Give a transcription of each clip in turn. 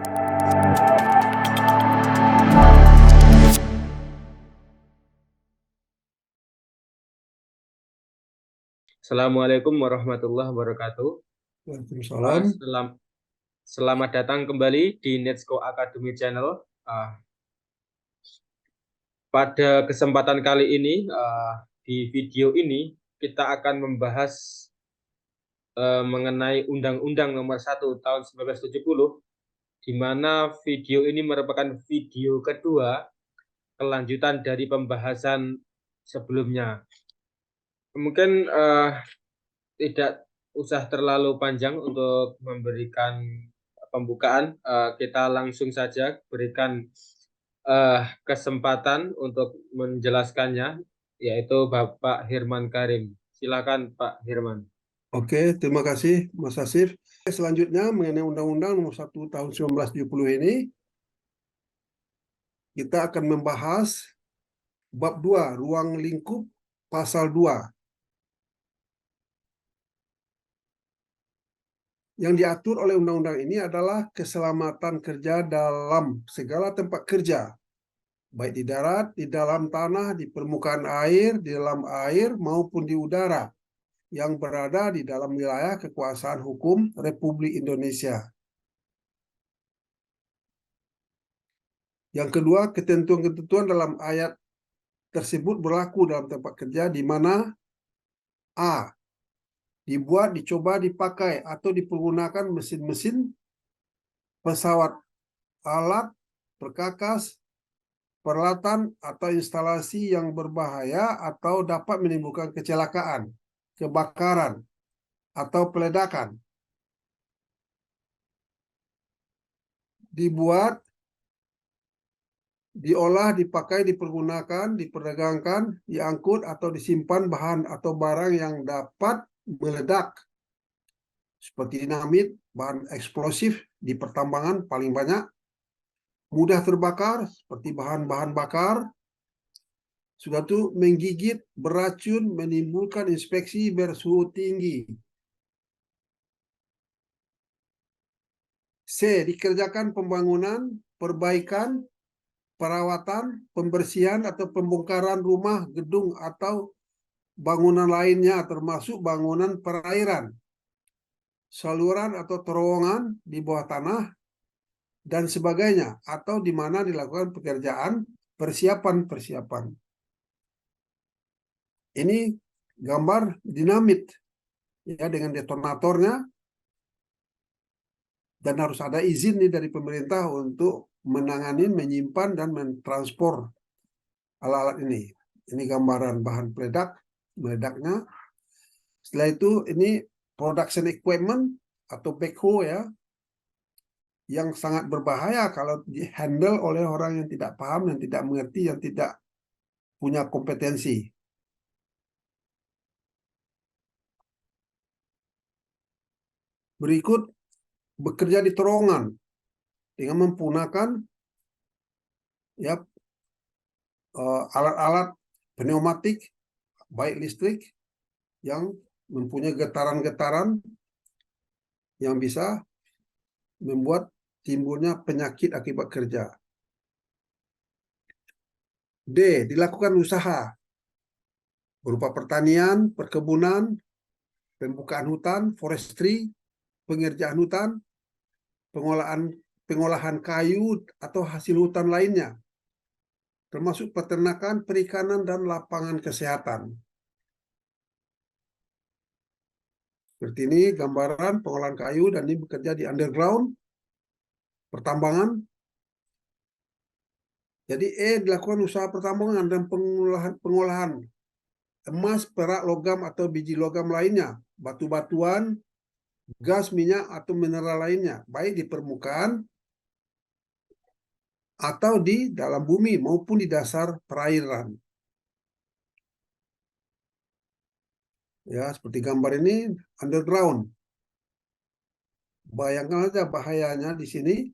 Assalamualaikum warahmatullahi wabarakatuh. Waalaikumsalam. Selamat datang kembali di Netsco Academy Channel. Pada kesempatan kali ini, di video ini kita akan membahas mengenai Undang-Undang Nomor 1 Tahun 1970, di mana video ini merupakan video kedua kelanjutan dari pembahasan sebelumnya. Mungkin tidak usah terlalu panjang untuk memberikan pembukaan. Kita langsung saja berikan kesempatan untuk menjelaskannya, yaitu Bapak Hirman Karim. Silakan Pak Hirman. Oke, terima kasih Mas Asif. Selanjutnya mengenai Undang-Undang Nomor 1 Tahun 1970 ini, kita akan membahas Bab 2, Ruang Lingkup, Pasal 2. Yang diatur oleh undang-undang ini adalah keselamatan kerja dalam segala tempat kerja, baik di darat, di dalam tanah, di permukaan air, di dalam air, maupun di udara, yang berada di dalam wilayah kekuasaan hukum Republik Indonesia. Yang kedua, ketentuan-ketentuan dalam ayat tersebut berlaku dalam tempat kerja di mana A. Dibuat, dicoba, dipakai, atau dipergunakan mesin-mesin, pesawat, alat, perkakas, peralatan, atau instalasi yang berbahaya atau dapat menimbulkan kecelakaan, kebakaran, atau peledakan. Dibuat, diolah, dipakai, dipergunakan, diperdagangkan, diangkut, atau disimpan bahan atau barang yang dapat meledak, seperti dinamit, bahan eksplosif di pertambangan paling banyak, mudah terbakar, seperti bahan-bahan bakar, sudah itu menggigit, beracun, menimbulkan inspeksi bersuhu tinggi. C. Dikerjakan pembangunan, perbaikan, perawatan, pembersihan, atau pembongkaran rumah, gedung, atau bangunan lainnya, termasuk bangunan perairan, saluran atau terowongan di bawah tanah, dan sebagainya, atau di mana dilakukan pekerjaan persiapan-persiapan. Ini gambar dinamit, ya, dengan detonatornya, dan harus ada izin nih dari pemerintah untuk menangani, menyimpan, dan mentransport alat-alat ini. Ini gambaran bahan meledaknya. Setelah itu ini production equipment atau backhoe, ya, yang sangat berbahaya kalau dihandle oleh orang yang tidak paham, yang tidak mengerti, yang tidak punya kompetensi. Berikut, bekerja di terowongan dengan menggunakan, ya, alat-alat pneumatik, baik listrik, yang mempunyai getaran-getaran yang bisa membuat timbulnya penyakit akibat kerja. D. Dilakukan usaha berupa pertanian, perkebunan, pembukaan hutan, forestry, pengerjaan hutan, pengolahan kayu atau hasil hutan lainnya, termasuk peternakan, perikanan, dan lapangan kesehatan. Seperti ini gambaran pengolahan kayu, dan ini bekerja di underground, pertambangan. Jadi dilakukan usaha pertambangan dan pengolahan emas, perak, logam, atau biji logam lainnya, batu-batuan, gas, minyak, atau mineral lainnya, baik di permukaan atau di dalam bumi maupun di dasar perairan. Ya, seperti gambar ini, underground. Bayangkan saja bahayanya di sini.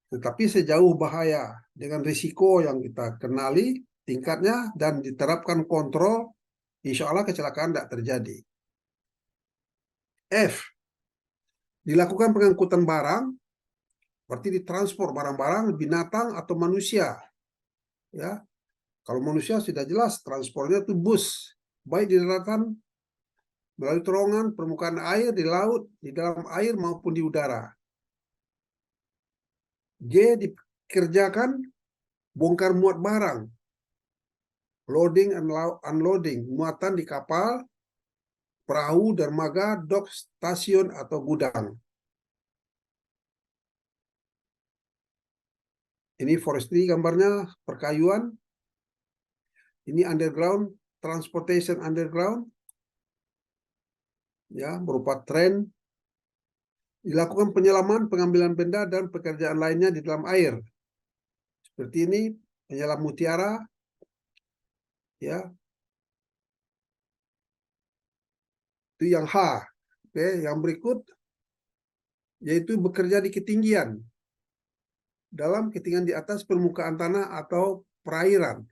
Tetapi sejauh bahaya dengan risiko yang kita kenali tingkatnya dan diterapkan kontrol, insya Allah kecelakaan tidak terjadi. F. Dilakukan pengangkutan barang berarti ditransport barang-barang, binatang atau manusia. Ya, kalau manusia sudah jelas transportnya itu bus, baik di daratan, melalui terowongan, permukaan air, di laut, di dalam air maupun di udara. G, dikerjakan bongkar muat barang, loading and unloading, muatan di kapal, perahu, dermaga, dok, stasiun, atau gudang. Ini forestry gambarnya, perkayuan. Ini underground, transportation underground, ya, berupa tren. Dilakukan penyelaman, pengambilan benda, dan pekerjaan lainnya di dalam air. Seperti ini, penyelam mutiara, ya, itu yang H. Oke, yang berikut yaitu bekerja di ketinggian, dalam ketinggian di atas permukaan tanah atau perairan.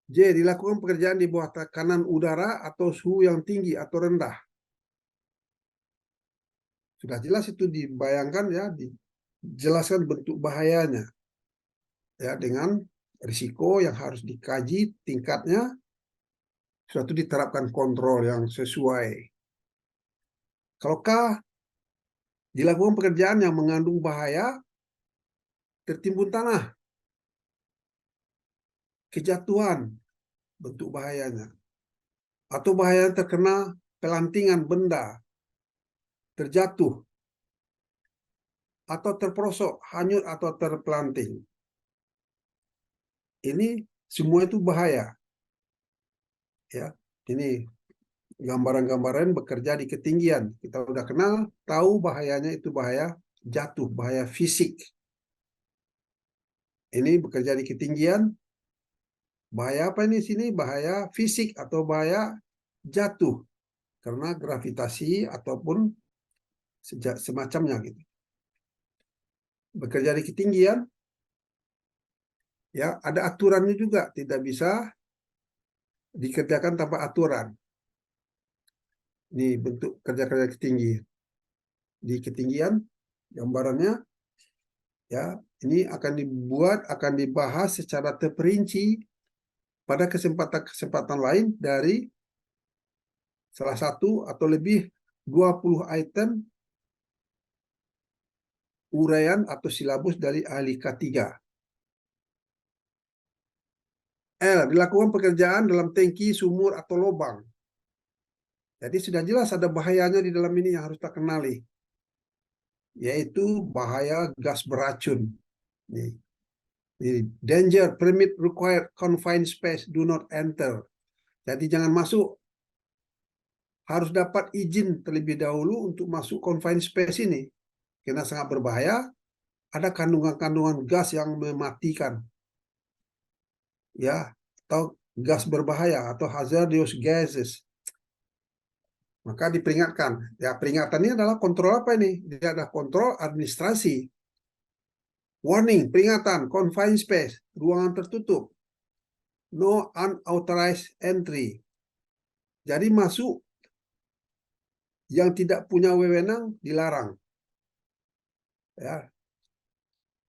J, dilakukan pekerjaan di bawah tekanan udara atau suhu yang tinggi atau rendah. Sudah jelas itu dibayangkan, ya, dijelaskan bentuk bahayanya, ya, dengan risiko yang harus dikaji tingkatnya, suatu diterapkan kontrol yang sesuai. Kalau K, dilakukan pekerjaan yang mengandung bahaya, tertimbun tanah, kejatuhan, bentuk bahayanya, atau bahaya terkena pelantingan benda, terjatuh, atau terperosok, hanyut, atau terpelanting. Ini semua itu bahaya. Ya, ini gambaran-gambaran bekerja di ketinggian. Kita udah kenal, tahu bahayanya itu bahaya jatuh, bahaya fisik. Ini bekerja di ketinggian, bahaya apa ini sini? Bahaya fisik atau bahaya jatuh karena gravitasi ataupun semacamnya gitu. Bekerja di ketinggian, ya, ada aturannya juga, tidak bisa dikerjakan tanpa aturan. Ini bentuk kerja-kerja ketinggian. Di ketinggian, gambarannya, ya, ini akan dibahas secara terperinci pada kesempatan-kesempatan lain dari salah satu atau lebih 20 item uraian atau silabus dari ahli K3. L, dilakukan pekerjaan dalam tangki, sumur, atau lubang. Jadi sudah jelas ada bahayanya di dalam ini yang harus kita kenali, yaitu bahaya gas beracun. Nih. Danger, permit required, confined space, do not enter. Jadi jangan masuk, harus dapat izin terlebih dahulu untuk masuk confined space ini, karena sangat berbahaya, ada kandungan-kandungan gas yang mematikan, ya, atau gas berbahaya atau hazardous gases. Maka diperingatkan. Ya, peringatan ini adalah kontrol apa ini? Dia ada kontrol administrasi. Warning, peringatan, confined space, ruangan tertutup. No unauthorized entry. Jadi masuk yang tidak punya wewenang dilarang. Ya.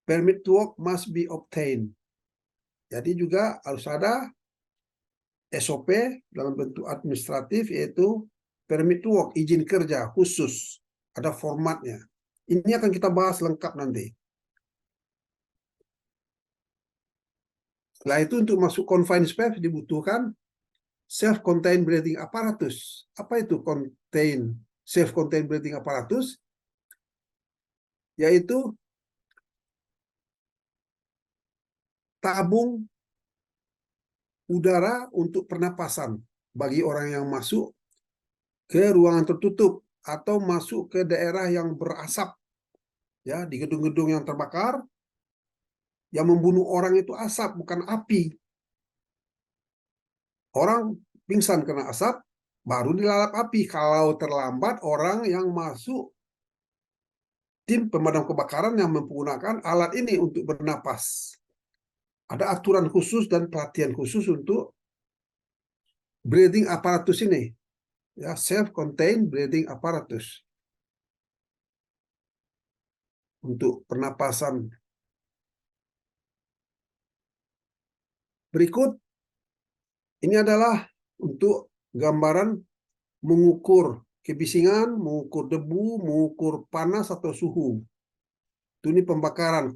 Permit to work must be obtained. Jadi juga harus ada SOP dalam bentuk administratif, yaitu permit to work, izin kerja khusus, ada formatnya. Ini akan kita bahas lengkap nanti. Setelah itu untuk masuk confined space dibutuhkan self-contained breathing apparatus. Apa itu self-contained breathing apparatus? Yaitu tabung udara untuk pernapasan bagi orang yang masuk ke ruangan tertutup atau masuk ke daerah yang berasap, ya, di gedung-gedung yang terbakar. Yang membunuh orang itu asap, bukan api. Orang pingsan kena asap, baru dilalap api. Kalau terlambat, orang yang masuk tim pemadam kebakaran yang menggunakan alat ini untuk bernapas. Ada aturan khusus dan pelatihan khusus untuk breathing apparatus ini, ya, self-contained breathing apparatus. untuk pernapasan. Berikut ini adalah untuk gambaran mengukur kebisingan, mengukur debu, mengukur panas atau suhu. Ini pembakaran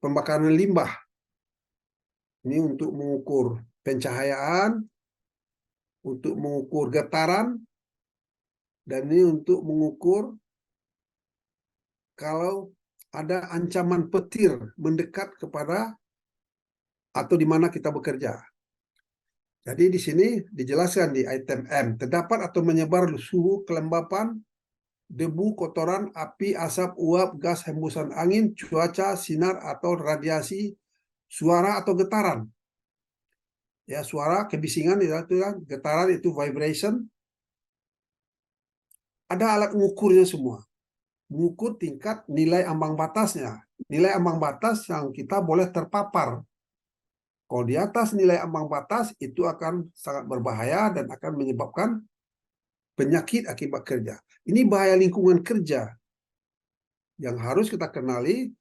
pembakaran limbah. Ini untuk mengukur pencahayaan, untuk mengukur getaran, dan ini untuk mengukur kalau ada ancaman petir mendekat kepada atau di mana kita bekerja. Jadi di sini dijelaskan di item M, terdapat atau menyebar suhu, kelembapan, debu, kotoran, api, asap, uap, gas, hembusan angin, cuaca, sinar atau radiasi, suara atau getaran. Ya, suara, kebisingan itu kan, getaran itu vibration. Ada alat mengukurnya semua. Mengukur tingkat nilai ambang batasnya. Nilai ambang batas yang kita boleh terpapar. Kalau di atas nilai ambang batas itu akan sangat berbahaya dan akan menyebabkan penyakit akibat kerja. Ini bahaya lingkungan kerja yang harus kita kenali.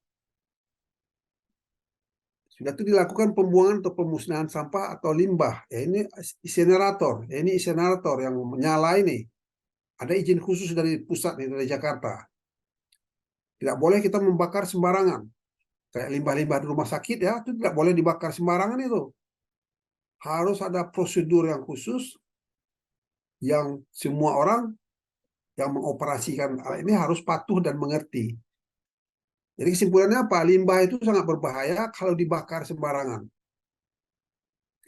Sudah itu dilakukan pembuangan atau pemusnahan sampah atau limbah. Ya, ini insinerator. Ya, ini insinerator yang menyala ini. Ada izin khusus dari pusat dari Jakarta. Tidak boleh kita membakar sembarangan. Kayak limbah-limbah di rumah sakit ya, itu tidak boleh dibakar sembarangan itu. Harus ada prosedur yang khusus yang semua orang yang mengoperasikan hal ini harus patuh dan mengerti. Jadi kesimpulannya apa? Limbah itu sangat berbahaya kalau dibakar sembarangan.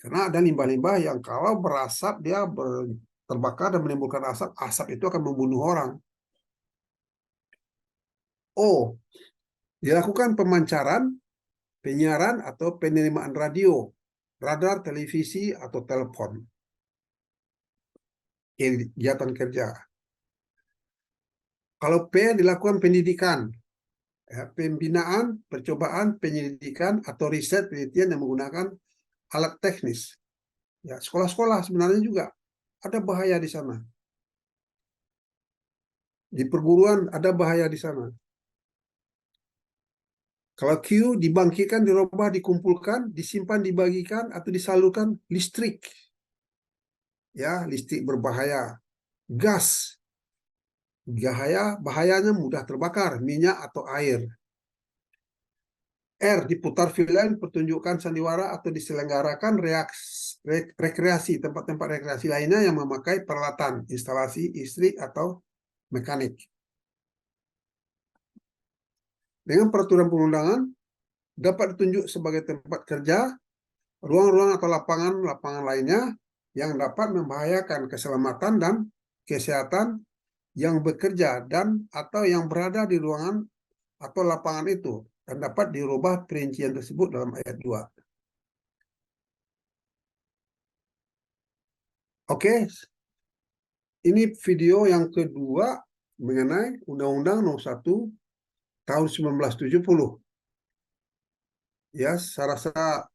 Karena ada limbah-limbah yang kalau berasap dia terbakar dan menimbulkan asap, asap itu akan membunuh orang. O. Dilakukan pemancaran, penyiaran atau penerimaan radio, radar, televisi, atau telepon. Kegiatan kerja. Kalau P dilakukan pendidikan, ya, pembinaan, percobaan, penyelidikan, atau riset penelitian yang menggunakan alat teknis. Ya, sekolah-sekolah sebenarnya juga ada bahaya di sana. Di perguruan ada bahaya di sana. Kalau Q dibangkitkan, dirubah, dikumpulkan, disimpan, dibagikan, atau disalurkan listrik. Ya, listrik berbahaya. Gas. Bahayanya mudah terbakar, minyak atau air. R. Diputar film, pertunjukan sandiwara, atau diselenggarakan rekreasi, tempat-tempat rekreasi lainnya yang memakai peralatan, instalasi, listrik, atau mekanik. Dengan peraturan perundangan, dapat ditunjuk sebagai tempat kerja, ruang-ruang atau lapangan-lapangan lainnya yang dapat membahayakan keselamatan dan kesehatan yang bekerja dan atau yang berada di ruangan atau lapangan itu, dan dapat dirubah perincian tersebut dalam ayat 2. Oke, ini video yang kedua mengenai Undang-Undang Nomor 1 Tahun 1970. Ya, saya rasa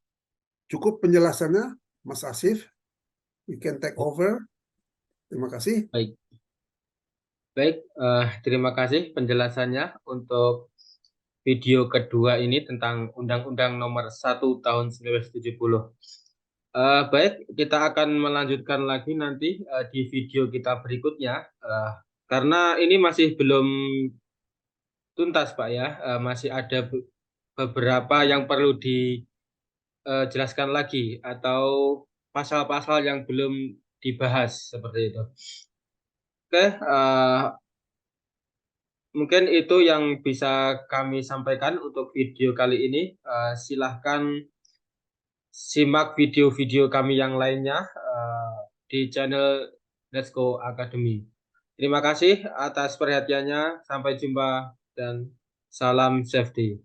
cukup penjelasannya, Mas Asif. You can take over. Terima kasih. Baik, baik. Terima kasih penjelasannya untuk video kedua ini tentang Undang-Undang Nomor 1 Tahun 1970. Baik, kita akan melanjutkan lagi nanti di video kita berikutnya, karena ini masih belum tuntas, Pak ya. Masih ada beberapa yang perlu dijelaskan lagi atau pasal-pasal yang belum dibahas seperti itu. Oke, mungkin itu yang bisa kami sampaikan untuk video kali ini. Silahkan simak video-video kami yang lainnya di channel Let's Go Academy. Terima kasih atas perhatiannya. Sampai jumpa dan salam safety.